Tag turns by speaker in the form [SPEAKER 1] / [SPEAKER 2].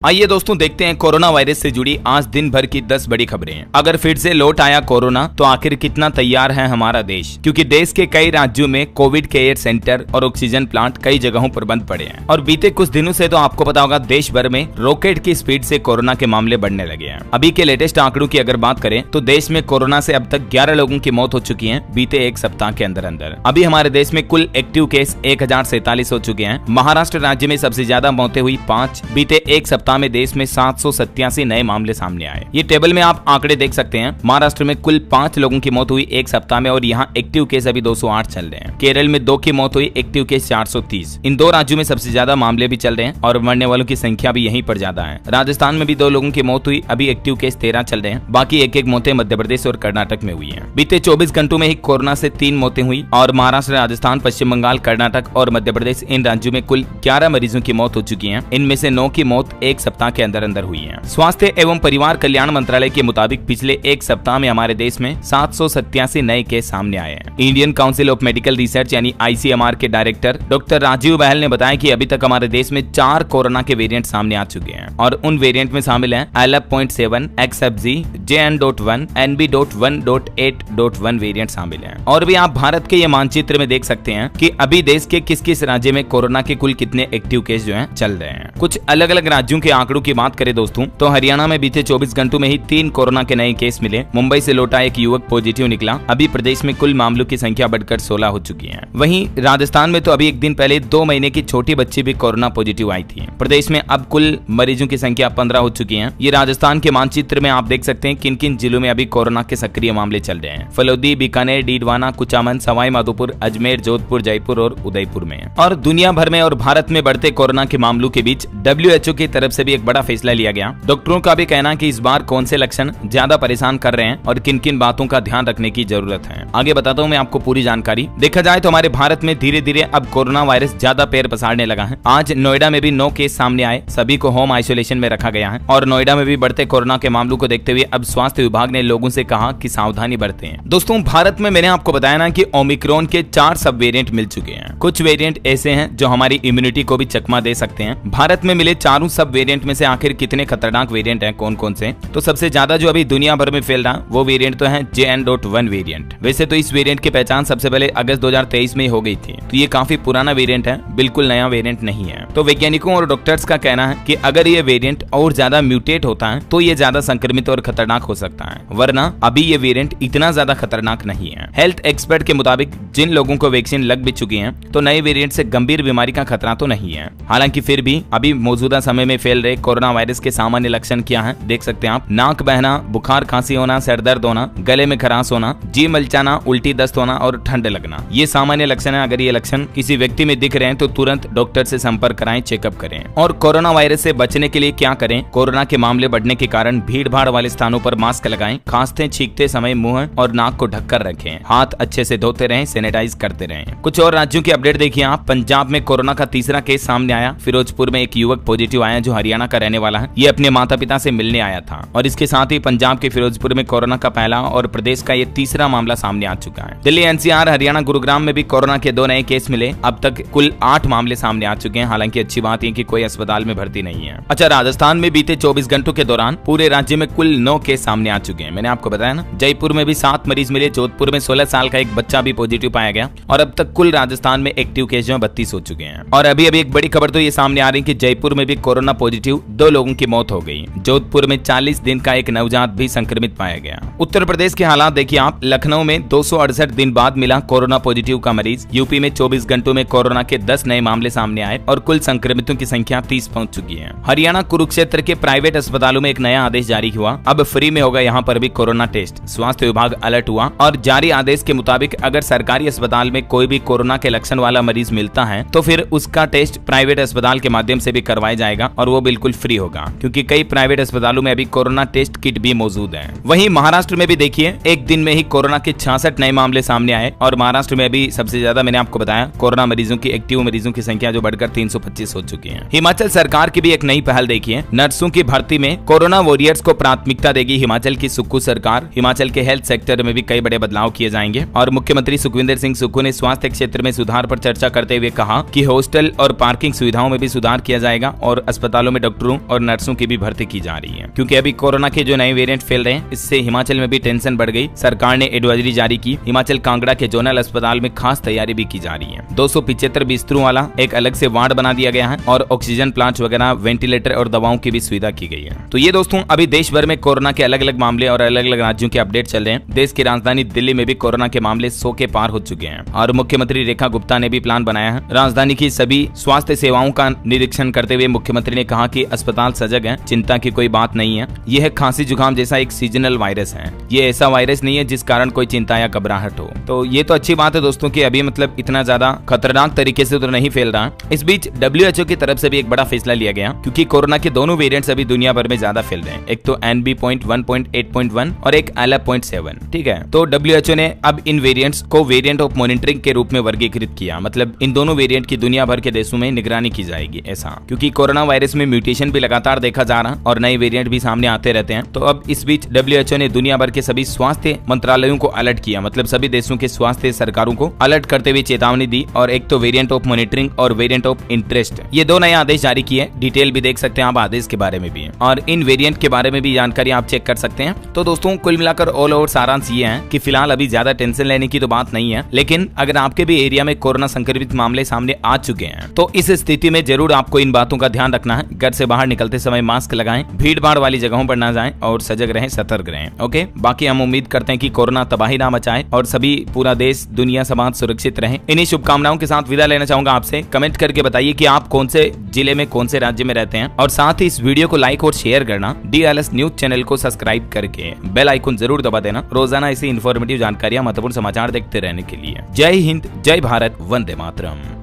[SPEAKER 1] आइए दोस्तों देखते हैं कोरोना वायरस से जुड़ी आज दिन भर की 10 बड़ी खबरें। अगर फिर से लौट आया कोरोना तो आखिर कितना तैयार है हमारा देश, क्योंकि देश के कई राज्यों में कोविड केयर सेंटर और ऑक्सीजन प्लांट कई जगहों पर बंद पड़े हैं। और बीते कुछ दिनों से तो आपको पता होगा देश भर में रॉकेट की स्पीड से कोरोना के मामले बढ़ने लगे हैं। अभी के लेटेस्ट आंकड़ों की अगर बात करें तो देश में कोरोना से अब तक 11 लोगों की मौत हो चुकी है बीते एक सप्ताह के अंदर अंदर। अभी हमारे देश में कुल एक्टिव केस 1047 हो चुके हैं। महाराष्ट्र राज्य में सबसे ज्यादा मौतें हुई 5। बीते एक सप्ताह में देश में 787 नए मामले सामने आए। ये टेबल में आप आंकड़े देख सकते हैं। महाराष्ट्र में कुल 5 लोगों की मौत हुई एक सप्ताह में और यहाँ एक्टिव केस अभी 208 चल रहे हैं। केरल में 2 की मौत हुई, एक्टिव केस 430। इन 2 राज्यों में सबसे ज्यादा मामले भी चल रहे हैं और मरने वालों की संख्या भी यहीं पर ज्यादा है। राजस्थान में भी 2 लोगों की मौत हुई, अभी एक्टिव केस 13 चल रहे हैं। बाकी एक मौतें मध्य प्रदेश और कर्नाटक में हुई है। बीते 24 घंटों में ही कोरोना से 3 मौतें हुई और महाराष्ट्र, राजस्थान, पश्चिम बंगाल, कर्नाटक और मध्य प्रदेश इन राज्यों में कुल 11 मरीजों की मौत हो चुकी है। इनमें से 9 की मौत एक सप्ताह के अंदर अंदर हुई है। स्वास्थ्य एवं परिवार कल्याण मंत्रालय के मुताबिक पिछले एक सप्ताह में हमारे देश में 787 नए केस सामने आए हैं। Indian council of medical research यानी ICMR के डायरेक्टर डॉक्टर राजीव बहल ने बताया कि अभी तक हमारे देश में 4 कोरोना के वेरिएंट सामने आ चुके हैं और उन वेरिएंट में शामिल हैं LF.7, XFG, JN.1, NB.1.8.1 variant शामिल हैं। और भी आप भारत के ये मानचित्र में देख सकते हैं कि अभी देश के किस किस राज्य में कोरोना के कुल कितने एक्टिव केस जो हैं चल रहे हैं। कुछ अलग अलग राज्यों के आंकड़ों की बात करें दोस्तों तो हरियाणा में बीते 24 घंटों में ही 3 कोरोना के नए केस मिले। मुंबई से लौटा एक युवक पॉजिटिव निकला। अभी प्रदेश में कुल मामलों की संख्या बढ़कर 16 हो चुकी है। वहीं राजस्थान में तो अभी एक दिन पहले 2 महीने की छोटी बच्ची भी कोरोना पॉजिटिव आई थी। प्रदेश में अब कुल मरीजों की संख्या 15 हो चुकी है। ये राजस्थान के मानचित्र में आप देख सकते हैं किन किन जिलों में अभी कोरोना के सक्रिय मामले चल रहे हैं। फलोदी, बीकानेर, डीडवाना, कुचामन, सवाई माधोपुर, अजमेर, जोधपुर, जयपुर और उदयपुर में। और दुनिया भर में और भारत में बढ़ते कोरोना के मामलों के बीच WHO की तरफ से भी एक बड़ा फैसला लिया गया। डॉक्टरों का भी कहना कि इस बार कौन से लक्षण ज्यादा परेशान कर रहे हैं और किन किन बातों का ध्यान रखने की जरूरत है। आगे बताता हूँ मैं आपको पूरी जानकारी। देखा जाए तो हमारे भारत में धीरे धीरे अब कोरोना वायरस ज्यादा पैर पसारने लगा है। आज नोएडा में भी 9 केस सामने आए। सभी को होम आइसोलेशन में रखा गया है और नोएडा में भी बढ़ते कोरोना के मामलों को देखते हुए अब स्वास्थ्य विभाग ने लोगों से कहा कि सावधानी बरतें। दोस्तों भारत में मैंने आपको बताया ना कि ओमिक्रॉन के 4 सब वेरिएंट मिल चुके हैं। कुछ वेरिएंट ऐसे हैं जो हमारी इम्यूनिटी को भी चकमा दे सकते हैं। भारत में मिले 4 सब वेरिएंट में से आखिर कितने खतरनाक वेरिएंट हैं, कौन कौन से? तो सबसे ज्यादा जो अभी दुनिया भर में फैल रहा वो वेरिएंट तो है JN.1 वेरिएंट। वैसे तो इस वेरिएंट की पहचान सबसे पहले अगस्त 2023 में हो गई थी, तो ये काफी पुराना वेरिएंट है, बिल्कुल नया वेरिएंट नहीं है। तो वैज्ञानिकों और डॉक्टर्स का कहना है कि अगर ये वेरिएंट और ज्यादा म्यूटेट होता है तो ये ज्यादा संक्रमित और खतरनाक हो सकता है, वरना अभी ये वेरिएंट इतना ज्यादा खतरनाक नहीं है। हेल्थ एक्सपर्ट के मुताबिक जिन लोगों को वैक्सीन लग भी चुकी है तो नए वेरिएंट से गंभीर बीमारी का खतरा तो नहीं है। हालांकि फिर भी अभी मौजूदा समय में फैल रहे कोरोना वायरस के सामान्य लक्षण क्या है देख सकते हैं आप। नाक बहना, बुखार, खांसी होना, सर दर्द होना, गले में खराश होना, जी मलचाना, उल्टी दस्त होना और ठंड लगना, ये सामान्य लक्षण है। अगर ये लक्षण किसी व्यक्ति में दिख रहे हैं तो तुरंत डॉक्टर से संपर्क कराएं, चेकअप करें। और कोरोना वायरस से बचने के लिए क्या करें? कोरोना के मामले बढ़ने के कारण भीड़ भाड़ वाले स्थानों पर मास्क लगाएं, खांसते छींकते समय मुंह और नाक को ढककर रखें, हाथ अच्छे से धोते रहें, सैनिटाइज करते रहें। कुछ और राज्यों की अपडेट देखिए आप। पंजाब में कोरोना का तीसरा केस सामने आया। फिरोजपुर में एक युवक पॉजिटिव आया जो हरियाणा का रहने वाला है। ये अपने माता पिता से मिलने आया था। और इसके साथ ही पंजाब के फिरोजपुर में कोरोना का पहला और प्रदेश का ये तीसरा मामला सामने आ चुका है। दिल्ली, NCR, हरियाणा, गुरुग्राम में भी कोरोना के 2 नए केस मिले। अब तक कुल 8 मामले सामने आ चुके हैं। हालांकि अच्छी बात है कि कोई अस्पताल में भर्ती नहीं है। अच्छा, राजस्थान में बीते 24 घंटों के दौरान पूरे राज्य में कुल 9 केस सामने आ चुके हैं। मैंने आपको बताया ना। जयपुर में भी 7 मरीज मिले। जोधपुर में 16 साल का एक बच्चा भी पॉजिटिव पाया गया। और अब तक कुल राजस्थान में एक्टिव केस जो 32 हो चुके हैं। और अभी एक बड़ी खबर तो ये सामने आ रही है कि जयपुर में भी कोरोना पॉजिटिव 2 लोगों की मौत हो गई। जोधपुर में 40 दिन का एक नवजात भी संक्रमित पाया गया। उत्तर प्रदेश के हालात देखिए आप। लखनऊ में 268 दिन बाद मिला कोरोना पॉजिटिव का मरीज। यूपी में 24 घंटों में कोरोना के 10 नए मामले सामने आए और कुल संक्रमितों की संख्या 30 पहुंच चुकी है। हरियाणा कुरुक्षेत्र के प्राइवेट अस्पतालों में एक नया आदेश जारी हुआ। अब फ्री में होगा यहाँ पर भी कोरोना टेस्ट। स्वास्थ्य विभाग अलर्ट हुआ और जारी आदेश के मुताबिक अगर सरकारी अस्पताल में कोई भी कोरोना के लक्षण वाला मरीज मिलता है तो फिर उसका टेस्ट प्राइवेट अस्पताल के माध्यम से भी करवाया जाएगा और वो बिल्कुल फ्री होगा, क्योंकि कई प्राइवेट अस्पतालों में अभी कोरोना टेस्ट किट भी मौजूद है। वहीं महाराष्ट्र में भी देखिए एक दिन में ही कोरोना के 66 नए मामले सामने आए और महाराष्ट्र में अभी सबसे ज्यादा मैंने आपको बताया कोरोना मरीजों की एक्टिव मरीजों की संख्या जो बढ़कर 325 हो चुकी है। हिमाचल सरकार की भी एक नई पहल देखिए। नर्सों की भर्ती में कोरोना वॉरियर्स को प्राथमिकता देगी हिमाचल की सुक्खू सरकार। हिमाचल के हेल्थ सेक्टर में भी कई बड़े बदलाव किए जाएंगे और मुख्यमंत्री सुखविंदर सिंह सुक्खू ने स्वास्थ्य क्षेत्र में सुधार पर चर्चा करते हुए कहा कि हॉस्टल और पार्किंग सुविधाओं में भी सुधार किया जाएगा और अस्पतालों अस्पतालों में डॉक्टरों और नर्सों की भी भर्ती की जा रही है, क्योंकि अभी कोरोना के जो नए वेरिएंट फैल रहे हैं इससे हिमाचल में भी टेंशन बढ़ गई। सरकार ने एडवाइजरी जारी की। हिमाचल कांगड़ा के जोनल अस्पताल में खास तैयारी भी की जा रही है। 275 बिस्तरों वाला एक अलग से वार्ड बना दिया गया है और ऑक्सीजन प्लांट वगैरह, वेंटिलेटर और दवाओं की भी सुविधा की गई है। तो ये दोस्तों अभी देश भर में कोरोना के अलग अलग मामले और अलग अलग राज्यों के अपडेट चल रहे हैं। देश की राजधानी दिल्ली में भी कोरोना के मामले 100 के पार हो चुके हैं और मुख्यमंत्री रेखा गुप्ता ने भी प्लान बनाया है। राजधानी की सभी स्वास्थ्य सेवाओं का निरीक्षण करते हुए मुख्यमंत्री ने कहा कि अस्पताल सजग है, चिंता की कोई बात नहीं है। यह खांसी जुकाम जैसा एक सीजनल वायरस है, ये ऐसा वायरस नहीं है जिस कारण कोई चिंता या घबराहट हो। तो ये तो अच्छी बात है दोस्तों कि अभी मतलब इतना ज्यादा खतरनाक तरीके से तो नहीं फैल रहा। इस बीच WHO की तरफ से भी एक बड़ा फैसला लिया गया, क्योंकि कोरोना के दोनों वेरिएंट्स अभी दुनिया भर में ज्यादा फैल रहे हैं। एक तो NB.1.8.1 और एक ALA.7। ठीक है, तो WHO ने अब इन वेरिएंट्स को वेरिएंट ऑफ मॉनिटरिंग के रूप में वर्गीकृत किया। मतलब इन दोनों वेरिएंट की दुनिया भर के देशों में निगरानी की जाएगी ऐसा, क्योंकि कोरोना वायरस में म्यूटेशन भी लगातार देखा जा रहा और नए वेरिएंट भी सामने आते रहते हैं। तो अब इस बीच WHO ने दुनिया भर के सभी स्वास्थ्य मंत्रालयों को अलर्ट किया, मतलब सभी देशों के स्वास्थ्य सरकारों को अलर्ट करते हुए चेतावनी दी। और एक तो वेरिएंट ऑफ मॉनिटरिंग और वेरिएंट ऑफ इंटरेस्ट, ये दो नए आदेश जारी किए। डिटेल भी देख सकते हैं आप आदेश के बारे में भी है, और इन वेरिएंट के बारे में भी जानकारी आप चेक कर सकते हैं। तो दोस्तों कुल मिलाकर ऑल ओवर सारांश ये है कि फिलहाल अभी ज्यादा टेंशन लेने की तो बात नहीं है, लेकिन अगर आपके भी एरिया में कोरोना संक्रमित मामले सामने आ चुके हैं तो इस स्थिति में जरूर आपको इन बातों का ध्यान रखना है। घर से बाहर निकलते समय मास्क लगाएं, भीड़ भाड़ वाली जगहों पर ना जाएं और सजग रहें, सतर्क रहें। ओके, बाकी हम उम्मीद करते हैं कि कोरोना तबाही ना मचाए और सभी पूरा देश, दुनिया, समाज सुरक्षित रहे। इन्हीं शुभकामनाओं के साथ विदा लेना चाहूंगा आपसे। कमेंट करके बताइए कि आप कौन से जिले में, कौन से राज्य में रहते हैं, और साथ ही इस वीडियो को लाइक और शेयर करना। DLS न्यूज चैनल को सब्सक्राइब करके बेल आइकन जरूर दबा देना, रोजाना ऐसी इन्फॉर्मेटिव जानकारियां, महत्वपूर्ण समाचार देखते रहने के लिए। जय हिंद, जय भारत, वंदे मातरम।